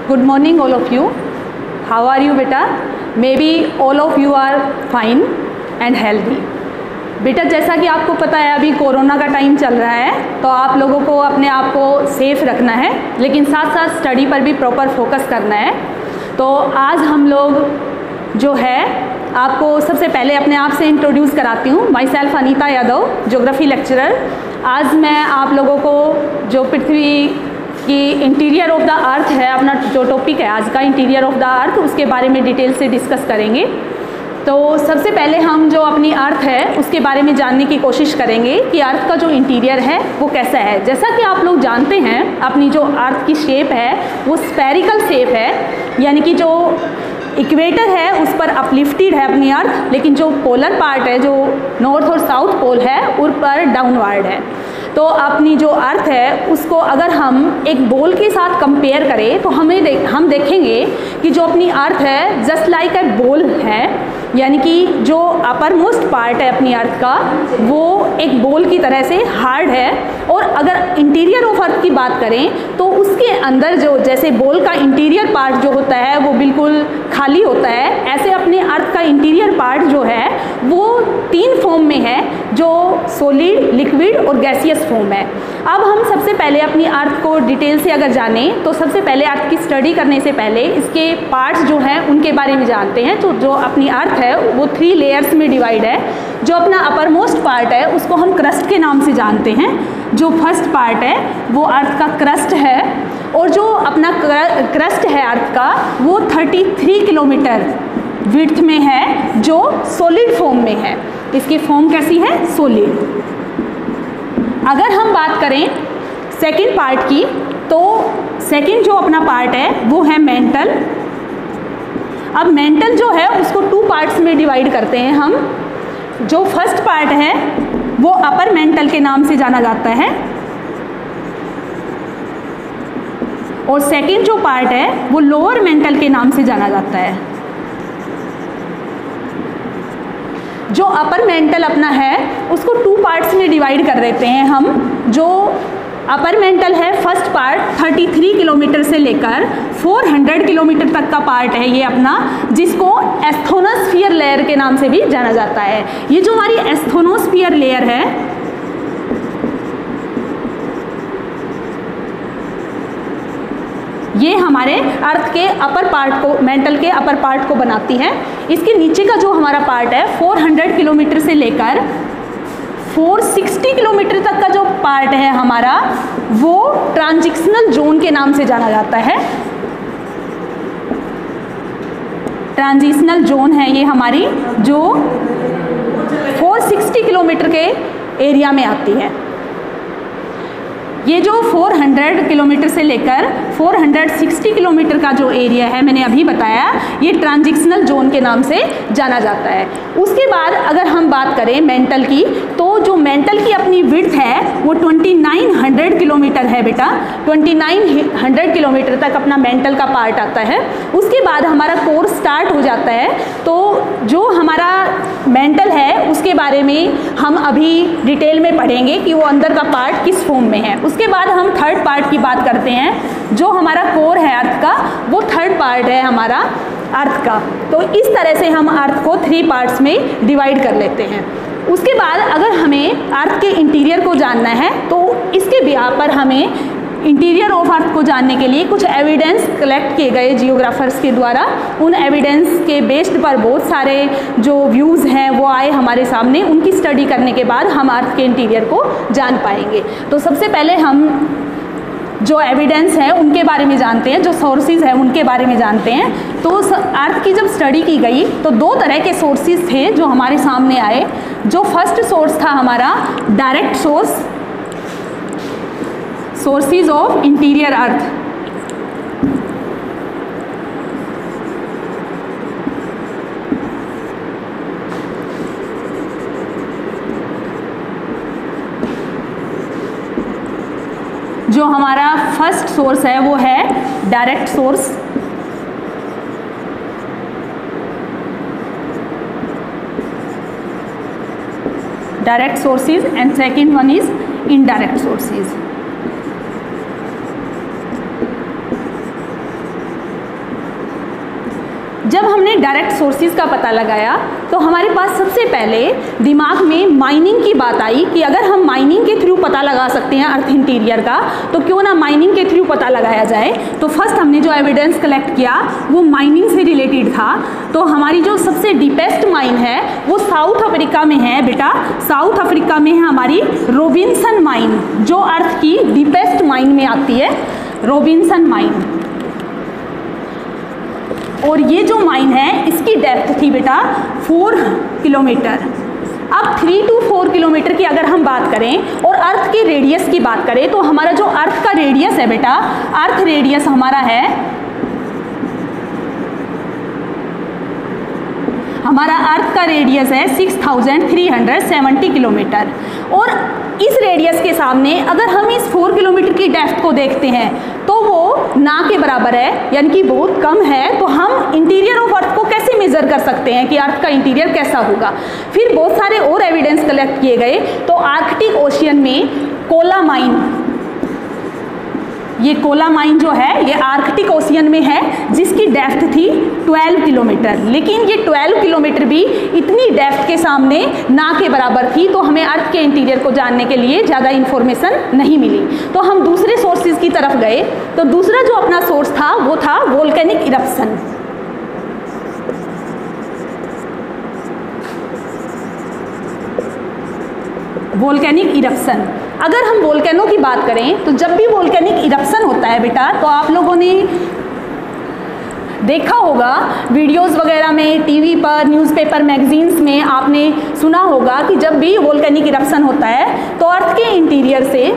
Good morning all of you. How are you बेटा? Maybe all of you are fine and healthy. बेटा जैसा कि आपको पता है अभी कोरोना का टाइम चल रहा है, तो आप लोगों को अपने आप को सेफ रखना है, लेकिन साथ साथ स्टडी पर भी प्रॉपर फोकस करना है। तो आज हम लोग जो है आपको सबसे पहले अपने आप से इंट्रोड्यूस कराती हूँ। My self Anita Yadav, geography lecturer. आज मैं आप लोगों को जो पृथ्वी कि इंटीरियर ऑफ द अर्थ है, अपना जो टॉपिक है आज का इंटीरियर ऑफ द अर्थ, उसके बारे में डिटेल से डिस्कस करेंगे। तो सबसे पहले हम जो अपनी अर्थ है उसके बारे में जानने की कोशिश करेंगे कि अर्थ का जो इंटीरियर है वो कैसा है। जैसा कि आप लोग जानते हैं अपनी जो अर्थ की शेप है वो स्फेरिकल शेप है, यानी कि जो इक्वेटर है उस पर अपलिफ्टेड है अपनी अर्थ, लेकिन जो पोलर पार्ट है जो नॉर्थ और साउथ पोल है उस पर डाउनवर्ड है। तो अपनी जो अर्थ है उसको अगर हम एक बॉल के साथ कंपेयर करें तो हम देखेंगे कि जो अपनी अर्थ है जस्ट लाइक ए बॉल है, यानी कि जो अपर मोस्ट पार्ट है अपनी अर्थ का वो एक बॉल की तरह से हार्ड है। और अगर इंटीरियर ऑफ अर्थ की बात करें तो उसके अंदर जो जैसे बॉल का इंटीरियर पार्ट जो होता है वो बिल्कुल खाली होता है, ऐसे अपने अर्थ का इंटीरियर पार्ट जो है वो 3 फॉर्म में है, जो सॉलिड, लिक्विड और गैसियस फॉर्म है। अब हम सबसे पहले अपनी अर्थ को डिटेल से अगर जानें तो सबसे पहले अर्थ की स्टडी करने से पहले इसके पार्ट्स जो हैं उनके बारे में जानते हैं। तो जो अपनी अर्थ है वो 3 लेयर्स में डिवाइड है। जो अपना अपर मोस्ट पार्ट है उसको हम क्रस्ट के नाम से जानते हैं। जो फर्स्ट पार्ट है वो अर्थ का क्रस्ट है, और जो अपना क्रस्ट है अर्थ का वो 33 किलोमीटर विड्थ में है, जो सॉलिड फॉर्म में है। इसकी फॉर्म कैसी है? सॉलिड। अगर हम बात करें सेकंड पार्ट की तो सेकंड जो अपना पार्ट है वो है मेंटल। अब मेंटल जो है उसको 2 पार्ट्स में डिवाइड करते हैं हम। जो फर्स्ट पार्ट है वो अपर मेंटल के नाम से जाना जाता है, और सेकंड जो पार्ट है वो लोअर मेंटल के नाम से जाना जाता है। जो अपर मेंटल अपना है उसको 2 पार्ट्स में डिवाइड कर देते हैं हम। जो अपर मेंटल है फर्स्ट पार्ट 33 किलोमीटर से लेकर 400 किलोमीटर तक का पार्ट है ये अपना, जिसको एस्थोनोस्फीयर लेयर के नाम से भी जाना जाता है। ये जो हमारी एस्थोनोस्फीयर लेयर है ये हमारे अर्थ के अपर पार्ट को, मेंटल के अपर पार्ट को बनाती है। इसके नीचे का जो हमारा पार्ट है 400 किलोमीटर से लेकर 460 किलोमीटर तक का जो पार्ट है हमारा वो ट्रांजिशनल जोन के नाम से जाना जाता है। ट्रांजिशनल जोन है ये हमारी, जो 460 किलोमीटर के एरिया में आती है। ये जो 400 किलोमीटर से लेकर 460 किलोमीटर का जो एरिया है मैंने अभी बताया, ये ट्रांजिशनल जोन के नाम से जाना जाता है। उसके बाद अगर हम बात करें मेंटल की, तो जो मेंटल की अपनी विड्थ है वो 2900 किलोमीटर है बेटा। 2900 किलोमीटर तक अपना मेंटल का पार्ट आता है। उसके बाद हमारा कोर्स स्टार्ट हो जाता है। तो जो हमारा मेंटल है उसके बारे में हम अभी डिटेल में पढ़ेंगे कि वो अंदर का पार्ट किस फॉर्म में है। उसके बाद हम थर्ड पार्ट की बात करते हैं। जो हमारा कोर है अर्थ का वो थर्ड पार्ट है हमारा अर्थ का। तो इस तरह से हम अर्थ को 3 पार्ट्स में डिवाइड कर लेते हैं। उसके बाद अगर हमें अर्थ के इंटीरियर को जानना है तो इसके बिहार पर हमें इंटीरियर ऑफ अर्थ को जानने के लिए कुछ एविडेंस कलेक्ट किए गए जियोग्राफर्स के द्वारा। उन एविडेंस के बेस्ड पर बहुत सारे जो व्यूज़ हैं वो आए हमारे सामने। उनकी स्टडी करने के बाद हम अर्थ के इंटीरियर को जान पाएंगे। तो सबसे पहले हम जो एविडेंस है उनके बारे में जानते हैं, जो सोर्सेज हैं उनके बारे में जानते हैं। तो अर्थ की जब स्टडी की गई तो 2 तरह के सोर्सेज थे जो हमारे सामने आए। जो फर्स्ट सोर्स था हमारा direct source, sources of interior earth. जो हमारा फर्स्ट सोर्स है वो है direct source. Direct sources and second one is indirect sources. जब हमने डायरेक्ट सोर्सेज का पता लगाया तो हमारे पास सबसे पहले दिमाग में माइनिंग की बात आई कि अगर हम माइनिंग के थ्रू पता लगा सकते हैं अर्थ इंटीरियर का, तो क्यों ना माइनिंग के थ्रू पता लगाया जाए। तो फर्स्ट हमने जो एविडेंस कलेक्ट किया वो माइनिंग से रिलेटेड था। तो हमारी जो सबसे डीपेस्ट माइन है वो साउथ अफ्रीका में है बेटा। साउथ अफ्रीका में है हमारी रॉबिन्सन माइन, जो अर्थ की डीपेस्ट माइन में आती है, रॉबिन्सन माइन। और ये जो माइन है इसकी डेप्थ थी बेटा 4 किलोमीटर। अब 3 to 4 किलोमीटर की अगर हम बात करें और अर्थ की रेडियस की बात करें तो हमारा जो अर्थ का रेडियस है बेटा, अर्थ रेडियस हमारा है, हमारा अर्थ का रेडियस है 6370 किलोमीटर। और इस रेडियस के सामने अगर हम इस 4 किलोमीटर की डेप्थ को देखते हैं तो वो ना के बराबर है, यानी कि बहुत कम है। तो हम इंटीरियर ऑफ अर्थ को कैसे मेजर कर सकते हैं कि अर्थ का इंटीरियर कैसा होगा। फिर बहुत सारे और एविडेंस कलेक्ट किए गए। तो आर्कटिक ओशियन में कोला माइन, ये कोला माइन जो है ये आर्कटिक ओशियन में है, जिसकी डेप्थ थी 12 किलोमीटर। लेकिन ये 12 किलोमीटर भी इतनी डेप्थ के सामने ना के बराबर थी, तो हमें अर्थ के इंटीरियर को जानने के लिए ज़्यादा इन्फॉर्मेशन नहीं मिली। तो हम दूसरे सोर्सेज की तरफ गए। तो दूसरा जो अपना सोर्स था वो था वोल्केनिक इरप्शन। वोल्केनिक इरप्शन, अगर हम वोल्केनो की बात करें तो जब भी वोल्केनिक इरप्शन होता है बेटा, तो आप लोगों ने देखा होगा वीडियोस वगैरह में, टीवी पर, न्यूज़पेपर, मैगजीन्स में आपने सुना होगा कि जब भी वोल्केनिक इरप्शन होता है तो अर्थ के इंटीरियर से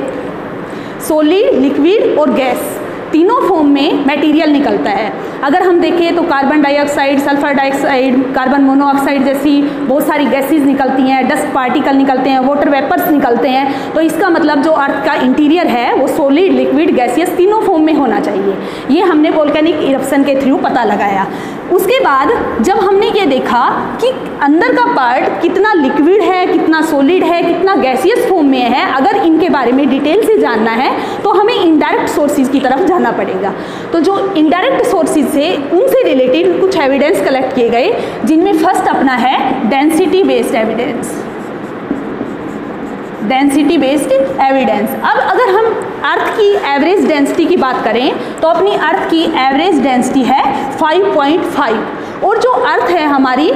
सॉलिड, लिक्विड और गैस तीनों फॉर्म में मटेरियल निकलता है। अगर हम देखें तो carbon dioxide, sulphur dioxide, carbon monoxide जैसी बहुत सारी गैसेज निकलती हैं, डस्ट पार्टिकल निकलते हैं, वाटर वेपर्स निकलते हैं। तो इसका मतलब जो अर्थ का इंटीरियर है वो सॉलिड, लिक्विड, गैसियस तीनों फॉर्म में होना चाहिए। ये हमने वोल्केनिक इरप्शन के थ्रू पता लगाया। उसके बाद जब हमने ये देखा कि अंदर का पार्ट कितना लिक्विड है, कितना सॉलिड है, कितना गैसियस फॉर्म में है, अगर इनके बारे में डिटेल से जानना है तो हमें इनडायरेक्ट सोर्सेज की तरफ जाना पड़ेगा। तो जो इनडायरेक्ट सोर्सेज से उनसे रिलेटेड कुछ एविडेंस कलेक्ट किए गए, जिनमें फर्स्ट अपना है density based evidence. Density based evidence. अब अगर हम अर्थ की एवरेज डेंसिटी की बात करें तो अपनी अर्थ की एवरेज डेंसिटी है 5.5। और जो अर्थ है हमारी,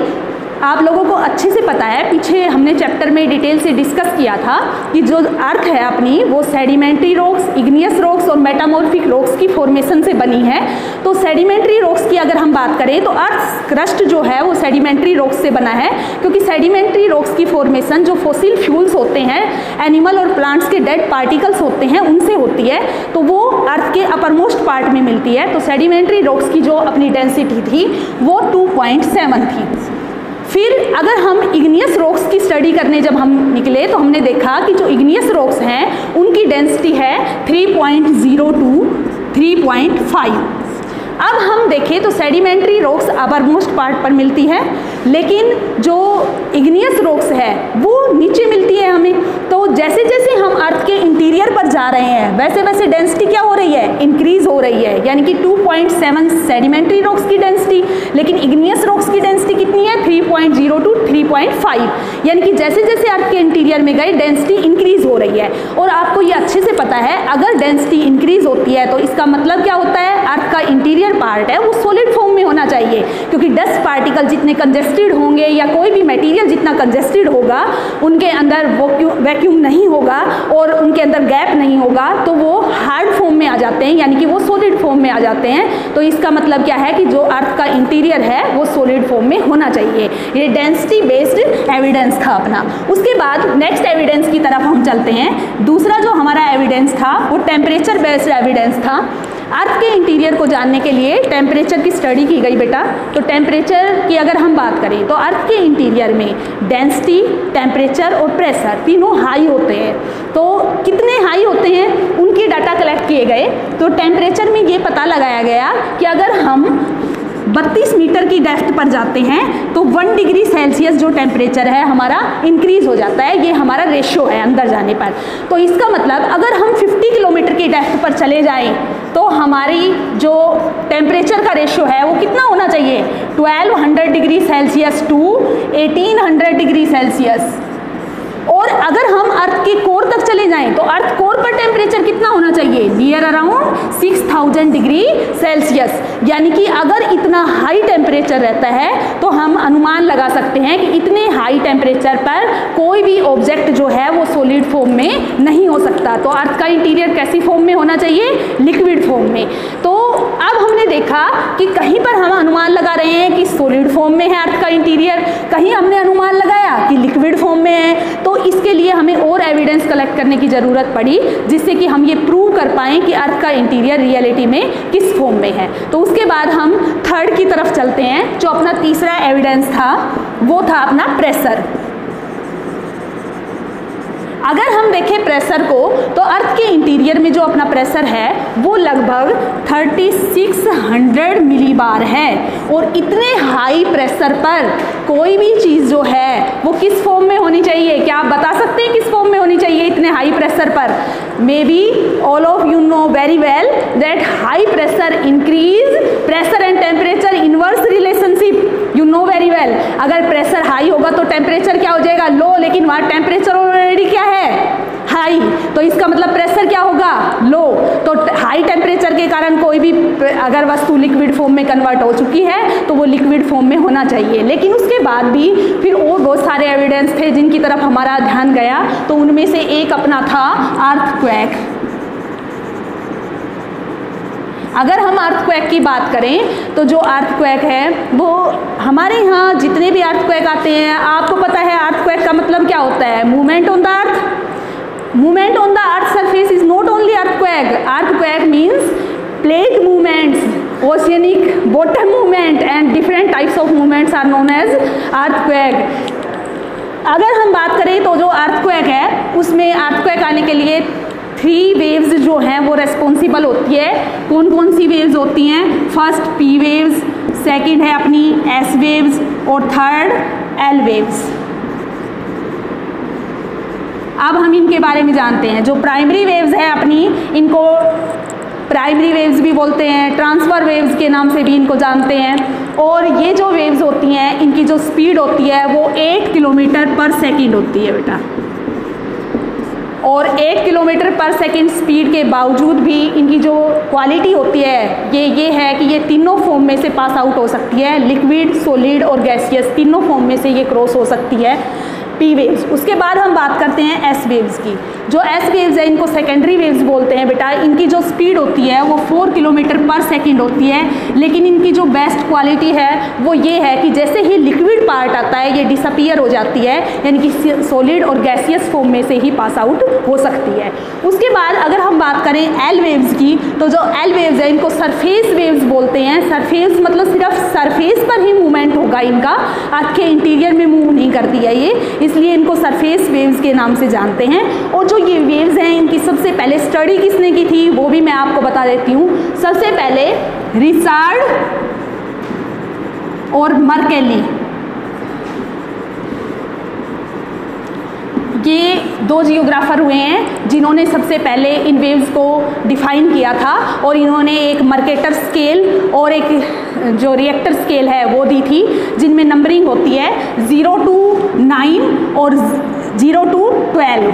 आप लोगों को अच्छे से पता है, पीछे हमने चैप्टर में डिटेल से डिस्कस किया था कि जो अर्थ है अपनी वो सेडिमेंट्री रॉक्स, इग्नियस रॉक्स और मेटामॉर्फिक रॉक्स की फॉर्मेशन से बनी है। तो सेडिमेंट्री रॉक्स की अगर हम बात करें तो अर्थ क्रस्ट जो है वो सेडिमेंट्री रॉक्स से बना है, क्योंकि सेडिमेंट्री रॉक्स की फॉर्मेशन जो फॉसिल फ्यूल्स होते हैं, एनिमल और प्लांट्स के डेड पार्टिकल्स होते हैं, उनसे होती है। तो वो अर्थ के अपर पार्ट में मिलती है। तो सेडिमेंट्री रॉक्स की जो अपनी डेंसिटी थी वो 2.7 थी। फिर अगर हम इग्नियस रॉक्स की स्टडी करने जब हम निकले तो हमने देखा कि जो इग्नियस रॉक्स हैं उनकी डेंसिटी है 3.02, 3.5। अब हम देखें तो सेडिमेंट्री रॉक्स अपर पार्ट पर मिलती है, लेकिन जो इग्नियस रॉक्स है वो नीचे मिलती है हमें। तो जैसे जैसे हम अर्थ के इंटीरियर पर जा रहे हैं वैसे वैसे डेंसिटी क्या हो रही है, इंक्रीज हो रही है। यानी कि 2.7 सेडिमेंट्री रॉक्स की डेंसिटी, लेकिन इग्नियस रॉक्स की डेंसिटी कितनी है, 3.02, 3.5। यानी कि जैसे जैसे अर्थ के इंटीरियर में गए डेंसिटी इंक्रीज हो रही है। और आपको ये अच्छे से पता है अगर डेंसिटी इंक्रीज होती है तो इसका मतलब क्या होता है, अर्थ का इंटीरियर पार्ट है वो सॉलिड फॉर्म में होना चाहिए, क्योंकि डस्ट पार्टिकल जितने कंजेस्टेड होंगे या कोई भी मटेरियल जितना कंजेस्टेड होगा उनके अंदर वैक्यूम नहीं होगा और उनके अंदर गैप नहीं होगा, तो वो हार्ड फॉर्म में आ जाते हैं, यानी कि वो सॉलिड फॉर्म में आ जाते हैं। तो इसका मतलब क्या है कि जो अर्थ का इंटीरियर है वो सॉलिड फॉर्म में होना चाहिए। ये डेंसिटी बेस्ड एविडेंस था अपना। उसके बाद नेक्स्ट एविडेंस की तरफ हम चलते हैं। दूसरा जो हमारा एविडेंस था वो टेम्परेचर बेस्ड एविडेंस था। अर्थ के इंटीरियर को जानने के लिए टेम्परेचर की स्टडी की गई बेटा। तो टेम्परेचर की अगर हम बात करें तो अर्थ के इंटीरियर में डेंसिटी, टेम्परेचर और प्रेशर तीनों हाई होते हैं। तो कितने हाई होते हैं उनके डाटा कलेक्ट किए गए। तो टेम्परेचर में ये पता लगाया गया कि अगर हम 32 मीटर की डेप्थ पर जाते हैं तो 1 डिग्री सेल्सियस जो टेम्परेचर है हमारा इंक्रीज हो जाता है। ये हमारा रेशियो है अंदर जाने पर। तो इसका मतलब अगर हम 50 किलोमीटर की डेप्थ पर चले जाएं तो हमारी जो टेम्परेचर का रेशियो है वो कितना होना चाहिए, 1200 degree Celsius to 1800 degree Celsius. और अगर हम अर्थ के कोर तक चले जाएं तो अर्थ कोर पर टेम्परेचर कितना होना चाहिए, नियर अराउंड 6000 डिग्री सेल्सियस। यानी कि अगर इतना हाई टेम्परेचर रहता है तो हम अनुमान लगा सकते हैं कि इतने हाई टेम्परेचर पर कोई भी ऑब्जेक्ट जो है वो सॉलिड फॉर्म में नहीं हो सकता। तो अर्थ का इंटीरियर कैसी फॉर्म में होना चाहिए, लिक्विड फॉर्म में। तो अब हमने देखा कि कहीं पर हम अनुमान लगा रहे हैं कि सॉलिड फॉर्म में है अर्थ का इंटीरियर, कहीं हमने अनुमान लगाया कि लिक्विड फॉर्म में है। तो इसके लिए हमें और एविडेंस कलेक्ट करने की ज़रूरत पड़ी जिससे कि हम ये प्रूव कर पाएँ कि अर्थ का इंटीरियर रियलिटी में किस फॉर्म में है। तो उसके बाद हम थर्ड की तरफ चलते हैं। जो अपना तीसरा एविडेंस था वो था अपना प्रेशर। अगर हम देखें प्रेशर को तो अर्थ के इंटीरियर में जो अपना प्रेशर है वो लगभग 3600 मिलीबार है। और इतने हाई प्रेशर पर कोई भी चीज़ जो है वो किस फॉर्म में होनी चाहिए, क्या आप बता सकते हैं किस फॉर्म में होनी चाहिए इतने हाई प्रेशर पर? May be all of you know very well that high pressure increase pressure and temperature inverse relationship, you know very well. अगर प्रेशर हाई होगा तो टेम्परेचर क्या हो जाएगा, लो, लेकिन वहाँ टेम्परेचर ऑलरेडी क्या है, हाई, तो इसका मतलब प्रेशर क्या होगा, लो। तो हाई टेम्परेचर के कारण कोई भी अगर वस्तु लिक्विड फॉर्म में कन्वर्ट हो चुकी है तो वो लिक्विड फॉर्म में होना चाहिए। लेकिन उसके बाद भी फिर और बहुत सारे एविडेंस थे जिनकी तरफ हमारा ध्यान गया। तो उनमें से एक अपना था अर्थक्वेक। अगर हम अर्थक्वेक की बात करें तो जो अर्थक्वेक है वो हमारे यहाँ जितने भी अर्थक्वेक आते हैं, आपको पता है अर्थक्वेक का मतलब क्या होता है, movement on the earth. Movement on the earth surface is not only earthquake. Earthquake means plate movements, oceanic bottom movement and different types of movements are known as earthquake. अगर हम बात करें तो जो अर्थक्वेक है उसमें अर्थक्वेक आने के लिए 3 वेव्स जो हैं वो रेस्पॉन्सिबल होती है। कौन कौन सी वेव्स होती हैं? फर्स्ट पी वेव्स, सेकंड है अपनी एस वेव्स और थर्ड एल वेव्स। अब हम इनके बारे में जानते हैं। जो प्राइमरी वेव्स है अपनी, इनको प्राइमरी वेव्स भी बोलते हैं, ट्रांसफर वेव्स के नाम से भी इनको जानते हैं। और ये जो वेव्स होती हैं इनकी जो स्पीड होती है वो 8 किलोमीटर पर सेकेंड होती है बेटा। और 8 किलोमीटर पर सेकेंड स्पीड के बावजूद भी इनकी जो क्वालिटी होती है ये है कि ये तीनों फॉर्म में से पास आउट हो सकती है, लिक्विड, सॉलिड और गैसियस, तीनों फॉर्म में से ये क्रॉस हो सकती है पी वेव्स। उसके बाद हम बात करते हैं एस वेव्स की। जो एस वेव्स है इनको सेकेंडरी वेव्स बोलते हैं बेटा। इनकी जो स्पीड होती है वो 4 किलोमीटर पर सेकेंड होती है, लेकिन इनकी जो बेस्ट क्वालिटी है वो ये है कि जैसे ही लिक्विड पार्ट आता है ये डिसअपीयर हो जाती है, यानी कि सॉलिड और गैसियस फॉर्म में से ही पास आउट हो सकती है। उसके बाद अगर हम बात करें एल वेव्स की तो जो एल वेव्स है इनको सरफेस वेव्स बोलते हैं। सरफेस मतलब सिर्फ सरफेस पर ही मूवमेंट होगा इनका, अर्थ के इंटीरियर में मूव नहीं करती है ये, इसलिए इनको सरफेस वेव्स के नाम से जानते हैं। और जो ये वेव्स हैं इनकी सबसे पहले स्टडी किसने की थी वो भी मैं आपको बता देती हूँ। सबसे पहले रिचार्ड और मर्केली, ये 2 जियोग्राफर हुए हैं जिन्होंने सबसे पहले इन वेव्स को डिफाइन किया था। और इन्होंने एक मर्केटर स्केल और एक जो रिएक्टर स्केल है वो दी थी, जिनमें नंबरिंग होती है 0 to 9 और 0 to 12,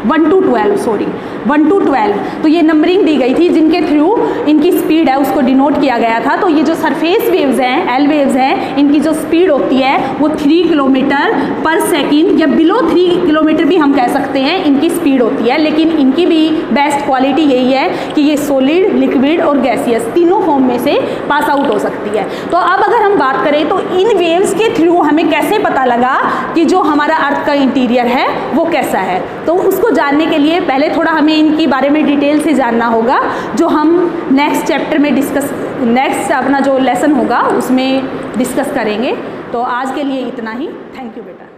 1 to 12 सॉरी 1 to 12। तो ये नंबरिंग दी गई थी जिनके थ्रू इनकी स्पीड है उसको डिनोट किया गया था। तो ये जो सरफेस वेव्स हैं, एल वेव्स हैं, इनकी जो स्पीड होती है वो 3 किलोमीटर पर सेकेंड या बिलो 3 किलोमीटर भी हम कह सकते हैं इनकी स्पीड होती है। लेकिन इनकी भी बेस्ट क्वालिटी यही है कि ये सॉलिड, लिक्विड और गैसियस तीनों फॉर्म में से पास आउट हो सकती है। तो अब अगर हम बात करें तो इन वेव्स के थ्रू हमें कैसे पता लगा कि जो हमारा अर्थ का इंटीरियर है वो कैसा है, तो उसको जानने के लिए पहले थोड़ा हमें इनके बारे में डिटेल से जानना होगा, जो हम नेक्स्ट चैप्टर में नेक्स्ट अपना जो लेसन होगा उसमें डिस्कस करेंगे। तो आज के लिए इतना ही। थैंक यू बेटा।